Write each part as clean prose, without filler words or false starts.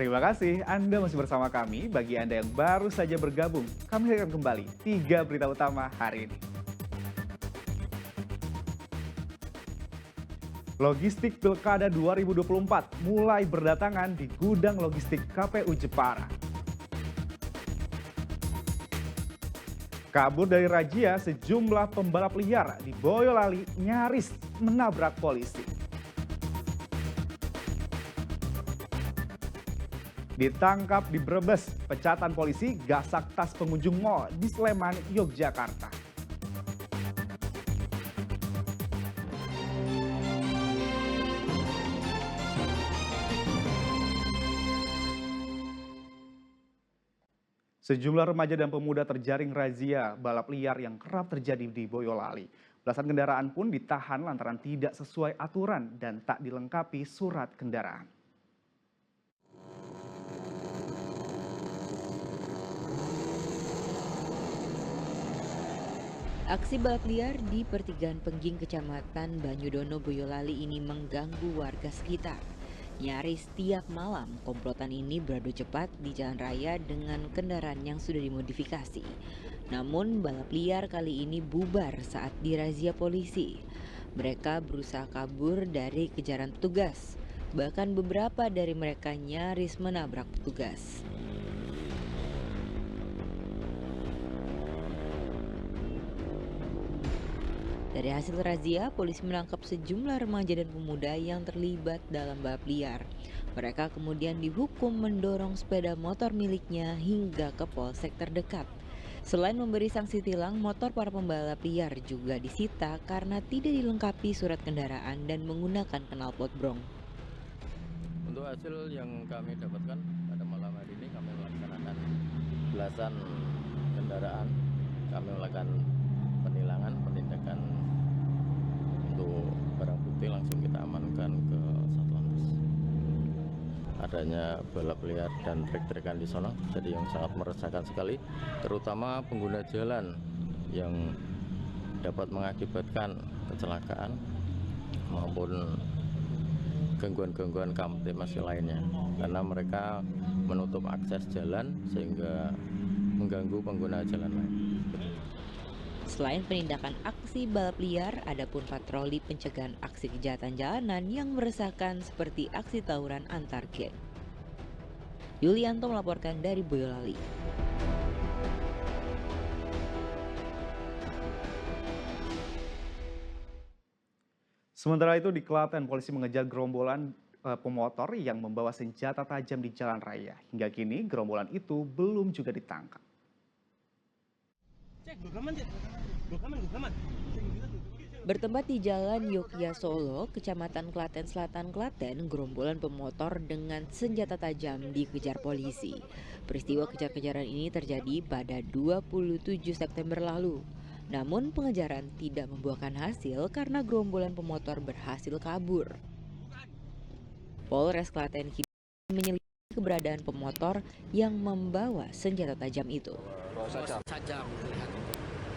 Terima kasih Anda masih bersama kami. Bagi Anda yang baru saja bergabung, kami akan kembali 3 berita utama hari ini. Logistik Pilkada 2024 mulai berdatangan di gudang logistik KPU Jepara. Kabur dari razia, sejumlah pembalap liar di Boyolali nyaris menabrak polisi. Ditangkap di Brebes, pecatan polisi gasak tas pengunjung mal di Sleman, Yogyakarta. Sejumlah remaja dan pemuda terjaring razia balap liar yang kerap terjadi di Boyolali. Belasan kendaraan pun ditahan lantaran tidak sesuai aturan dan tak dilengkapi surat kendaraan. Aksi balap liar di pertigaan Pengging Kecamatan Banyudono Boyolali ini mengganggu warga sekitar. Nyaris tiap malam komplotan ini beradu cepat di jalan raya dengan kendaraan yang sudah dimodifikasi. Namun balap liar kali ini bubar saat dirazia polisi. Mereka berusaha kabur dari kejaran petugas. Bahkan beberapa dari mereka nyaris menabrak petugas. Dari hasil razia, polisi menangkap sejumlah remaja dan pemuda yang terlibat dalam balap liar. Mereka kemudian dihukum mendorong sepeda motor miliknya hingga ke polsek terdekat. Selain memberi sanksi tilang, motor para pembalap liar juga disita karena tidak dilengkapi surat kendaraan dan menggunakan knalpot brong. Untuk hasil yang kami dapatkan pada malam hari ini, kami melaksanakan belasan kendaraan. Kami melakukan penilangan, penindakan untuk barang bukti, langsung kita amankan ke Satlantas. Adanya balap liar dan trek-trekan di sana, jadi yang sangat meresahkan sekali, terutama pengguna jalan yang dapat mengakibatkan kecelakaan maupun gangguan-gangguan kamtipmas lainnya, karena mereka menutup akses jalan sehingga mengganggu pengguna jalan lain. Selain penindakan aksi balap liar, ada pun patroli pencegahan aksi kejahatan jalanan yang meresahkan seperti aksi tawuran antar geng. Yulianto melaporkan dari Boyolali. Sementara itu di Klaten, polisi mengejar gerombolan pemotor yang membawa senjata tajam di jalan raya. Hingga kini gerombolan itu belum juga ditangkap. Bertempat di Jalan Yogya Solo, Kecamatan Klaten Selatan, Klaten, gerombolan pemotor dengan senjata tajam dikejar polisi. Peristiwa kejar-kejaran ini terjadi pada 27 September lalu. Namun pengejaran tidak membuahkan hasil karena gerombolan pemotor berhasil kabur. Polres Klaten kini menyelidiki keberadaan pemotor yang membawa senjata tajam itu. Tajam.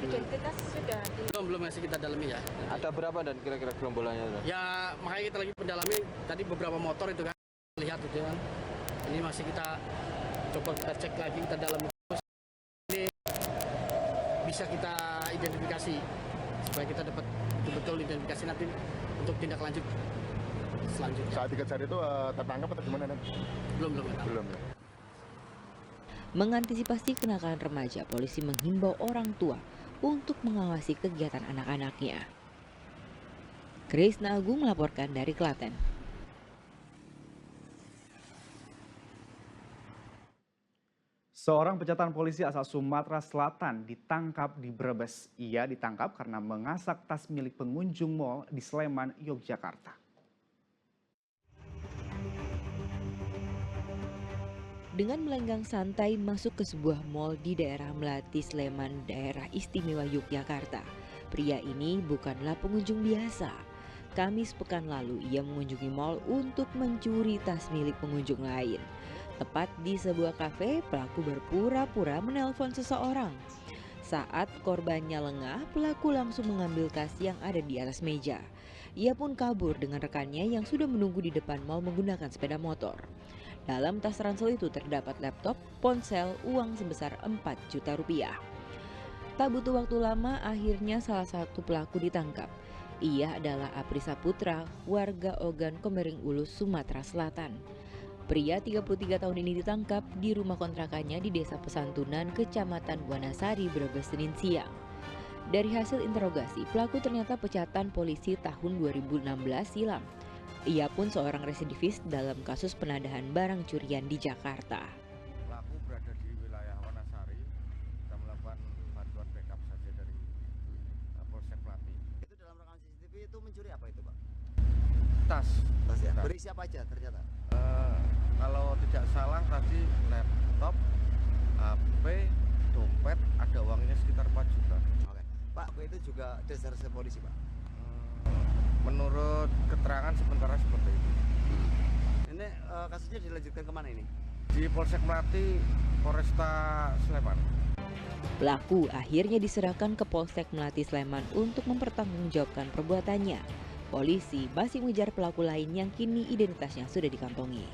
Identitas sudah Belum masih kita dalami ya. Ada berapa dan kira-kira gerombolannya? Ya makanya kita lagi pendalami tadi beberapa motor itu kan lihat itu kan. Ini masih kita coba kita cek lagi, kita dalami terus. Ini bisa kita identifikasi supaya kita dapat betul-betul identifikasi nanti untuk tindak lanjut selanjutnya. Saat dikejar itu tertangkap atau gimana nanti? Belum. Belum ya. Mengantisipasi kenakalan remaja, polisi menghimbau orang tua untuk mengawasi kegiatan anak-anaknya. Krisna Agung melaporkan dari Klaten. Seorang pecatan polisi asal Sumatera Selatan ditangkap di Brebes. Ia ditangkap karena mengasak tas milik pengunjung mal di Sleman, Yogyakarta. Dengan melenggang santai masuk ke sebuah mal di daerah Melati, Sleman, daerah istimewa Yogyakarta. Pria ini bukanlah pengunjung biasa. Kamis pekan lalu ia mengunjungi mal untuk mencuri tas milik pengunjung lain. Tepat di sebuah kafe, pelaku berpura-pura menelpon seseorang. Saat korbannya lengah, pelaku langsung mengambil tas yang ada di atas meja. Ia pun kabur dengan rekannya yang sudah menunggu di depan mal menggunakan sepeda motor. Dalam tas ransel itu terdapat laptop, ponsel, uang sebesar 4 juta rupiah. Tak butuh waktu lama, akhirnya salah satu pelaku ditangkap. Ia adalah Apri Saputra, warga Ogan Komering Ulu, Sumatera Selatan. Pria 33 tahun ini ditangkap di rumah kontrakannya di Desa Pesantunan, Kecamatan Wanasari, Brebes, Senin siang. Dari hasil interogasi, pelaku ternyata pecatan polisi tahun 2016 silam. Ia pun seorang residivis dalam kasus penadahan barang curian di Jakarta. Pelaku berada di wilayah Wanasari. Kita melakukan bantuan backup saja dari Polsek Melati. Itu dalam rekaman CCTV itu mencuri apa itu, Pak? Tas. Tas ya. Tas. Berisi apa aja ternyata? Kalau tidak salah tadi laptop, HP, dompet, ada uangnya sekitar 4 juta. Oke. Pak, itu juga reserse polisi, Pak? Menurut keterangan sementara seperti itu. Ini kasusnya dilanjutkan kemana ini? Di Polsek Melati, Polresta Sleman. Pelaku akhirnya diserahkan ke Polsek Melati Sleman untuk mempertanggungjawabkan perbuatannya. Polisi masih mengejar pelaku lain yang kini identitasnya sudah dikantongi.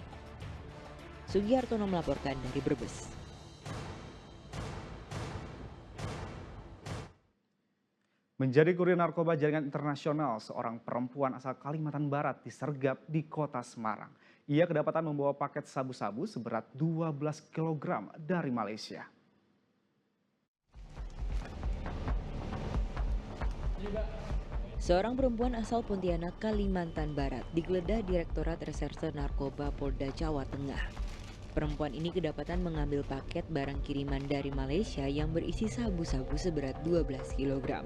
Sugihartono melaporkan dari Brebes. Menjadi kurir narkoba jaringan internasional, seorang perempuan asal Kalimantan Barat disergap di kota Semarang. Ia kedapatan membawa paket sabu-sabu seberat 12 kg dari Malaysia. Seorang perempuan asal Pontianak, Kalimantan Barat digeledah Direktorat Reserse Narkoba Polda Jawa Tengah. Perempuan ini kedapatan mengambil paket barang kiriman dari Malaysia yang berisi sabu-sabu seberat 12 kg.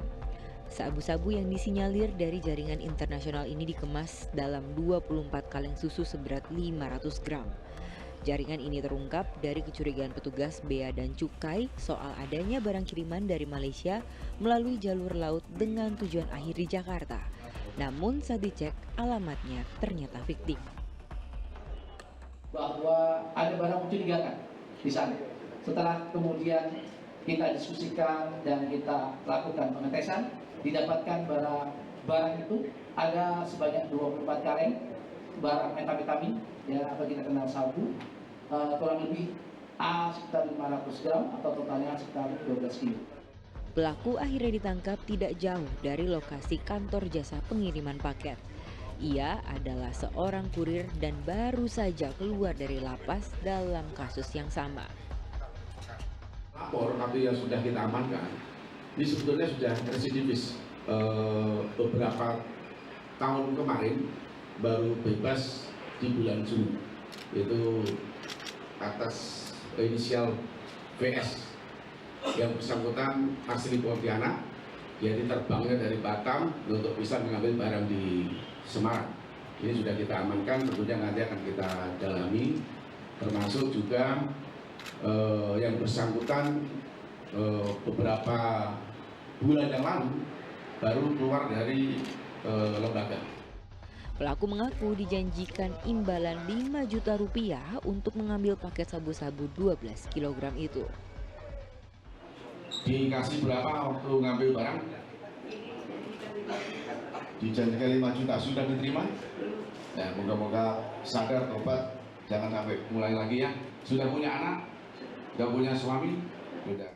Sabu-sabu yang disinyalir dari jaringan internasional ini dikemas dalam 24 kaleng susu seberat 500 gram. Jaringan ini terungkap dari kecurigaan petugas Bea dan Cukai soal adanya barang kiriman dari Malaysia melalui jalur laut dengan tujuan akhir di Jakarta. Namun saat dicek, alamatnya ternyata fiktif. Bahwa ada barang mencurigakan di sana. Setelah kemudian kita diskusikan dan kita lakukan pengetesan, didapatkan barang itu ada sebanyak 24 kaleng barang metafetamin, ya, apa kita kenal sabu, kurang lebih sekitar 500 gram atau totalnya sekitar 12 kilo. Pelaku akhirnya ditangkap tidak jauh dari lokasi kantor jasa pengiriman paket. Ia adalah seorang kurir dan baru saja keluar dari lapas dalam kasus yang sama. Lapor tapi yang sudah kita amankan, ini sebetulnya sudah residivis. Beberapa tahun kemarin baru bebas di bulan Juni, itu atas inisial VS. Yang bersangkutan asli Pontianak, jadi terbangnya dari Batam untuk bisa mengambil barang di Semarang. Ini sudah kita amankan, tentunya nanti akan kita dalami, termasuk juga yang bersangkutan beberapa bulan yang lalu baru keluar dari lembaga. Pelaku mengaku dijanjikan imbalan 5 juta rupiah untuk mengambil paket sabu-sabu 12 kg itu. Dikasih berapa waktu ngambil barang? Dijanjikan 5 juta, sudah diterima? Ya, moga-moga sadar, tobat, jangan sampai mulai lagi ya. Sudah punya anak, sudah punya suami, sudah.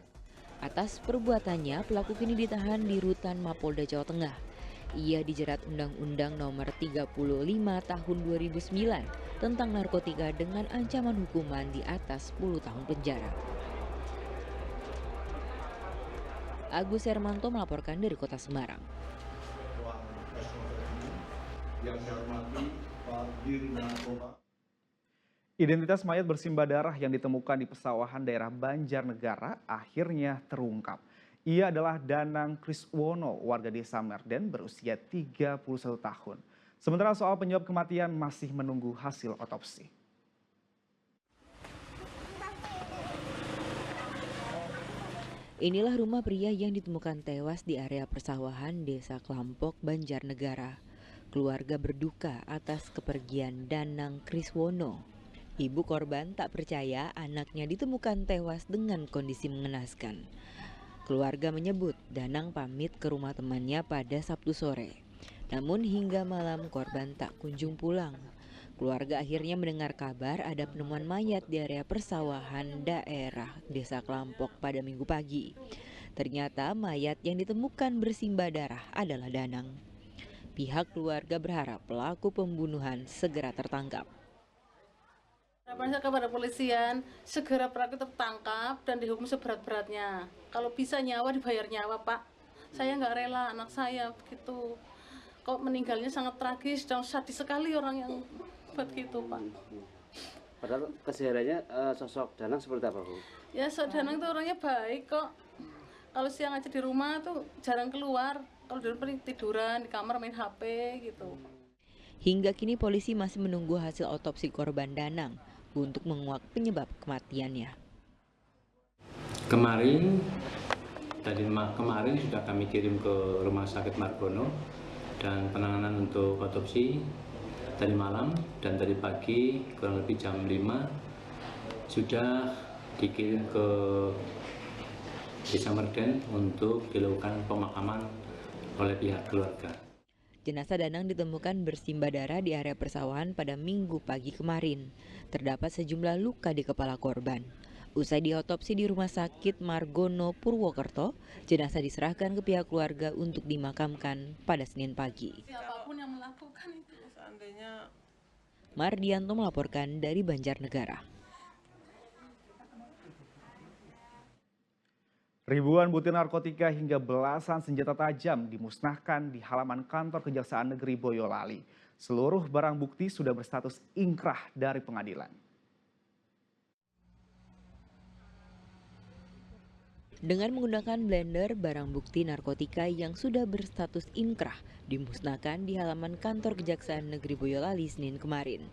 Atas perbuatannya, pelaku kini ditahan di Rutan Mapolda Jawa Tengah. Ia dijerat Undang-Undang Nomor 35 Tahun 2009 tentang narkotika dengan ancaman hukuman di atas 10 tahun penjara. Agus Hermanto melaporkan dari Kota Semarang. Yang saya hormati Pak Dirnarkoba. Identitas mayat bersimbah darah yang ditemukan di pesawahan daerah Banjarnegara akhirnya terungkap. Ia adalah Danang Kriswono, warga desa Merden berusia 31 tahun. Sementara soal penyebab kematian masih menunggu hasil otopsi. Inilah rumah pria yang ditemukan tewas di area persawahan Desa Klampok, Banjarnegara. Keluarga berduka atas kepergian Danang Kriswono. Ibu korban tak percaya anaknya ditemukan tewas dengan kondisi mengenaskan. Keluarga menyebut Danang pamit ke rumah temannya pada Sabtu sore. Namun hingga malam korban tak kunjung pulang. Keluarga akhirnya mendengar kabar ada penemuan mayat di area persawahan daerah Desa Kelampok pada Minggu pagi. Ternyata mayat yang ditemukan bersimbah darah adalah Danang. Pihak keluarga berharap pelaku pembunuhan segera tertangkap. Harapan saya kepada polisian segera pelaku tertangkap dan dihukum seberat-beratnya. Kalau bisa nyawa dibayar nyawa, Pak. Saya nggak rela anak saya begitu. Kok meninggalnya sangat tragis dan sadis sekali orang yang buat gitu, Pak. Padahal kesehariannya sosok Danang seperti apa, Bu? Ya, sosok Danang itu orangnya baik kok. Kalau siang aja di rumah tuh jarang keluar. Kalau di rumah tiduran di kamar main HP gitu. Hingga kini polisi masih menunggu hasil otopsi korban Danang untuk menguak penyebab kematiannya. Kemarin sudah kami kirim ke Rumah Sakit Margono dan penanganan untuk otopsi tadi malam dan tadi pagi kurang lebih jam 5 sudah dikirim ke Desa Merden untuk dilakukan pemakaman oleh pihak keluarga. Jenazah Danang ditemukan bersimbah darah di area persawahan pada Minggu pagi kemarin. Terdapat sejumlah luka di kepala korban. Usai diotopsi di Rumah Sakit Margono Purwokerto, jenazah diserahkan ke pihak keluarga untuk dimakamkan pada Senin pagi. Siapapun yang melakukan itu seandainya. Mardianto melaporkan dari Banjarnegara. Ribuan butir narkotika hingga belasan senjata tajam dimusnahkan di halaman kantor Kejaksaan Negeri Boyolali. Seluruh barang bukti sudah berstatus ingkrah dari pengadilan. Dengan menggunakan blender, barang bukti narkotika yang sudah berstatus inkrah dimusnahkan di halaman kantor Kejaksaan Negeri Boyolali Senin kemarin.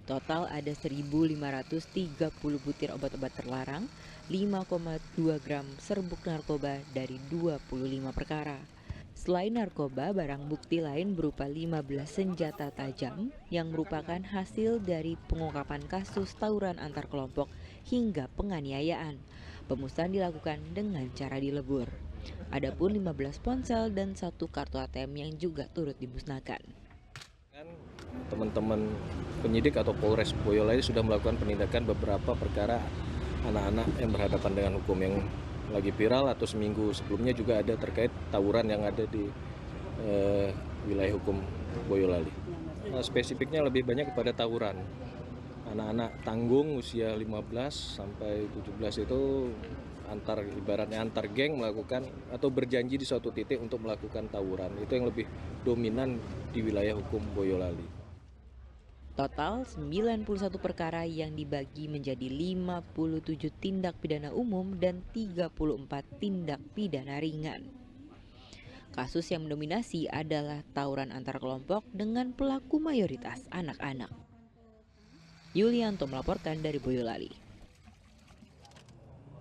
Total ada 1.530 butir obat-obat terlarang, 5,2 gram serbuk narkoba dari 25 perkara. Selain narkoba, barang bukti lain berupa 15 senjata tajam yang merupakan hasil dari pengungkapan kasus tawuran antar kelompok hingga penganiayaan. Pemusnahan dilakukan dengan cara dilebur. Adapun 15 ponsel dan 1 kartu ATM yang juga turut dimusnahkan. Teman-teman penyidik atau Polres Boyolali sudah melakukan penindakan beberapa perkara anak-anak yang berhadapan dengan hukum yang lagi viral atau seminggu sebelumnya juga ada terkait tawuran yang ada di wilayah hukum Boyolali. Spesifiknya lebih banyak kepada tawuran. Anak-anak tanggung usia 15 sampai 17 itu ibaratnya antar geng melakukan atau berjanji di suatu titik untuk melakukan tawuran. Itu yang lebih dominan di wilayah hukum Boyolali. Total 91 perkara yang dibagi menjadi 57 tindak pidana umum dan 34 tindak pidana ringan. Kasus yang mendominasi adalah tawuran antar kelompok dengan pelaku mayoritas anak-anak. Yulianto melaporkan dari Boyolali.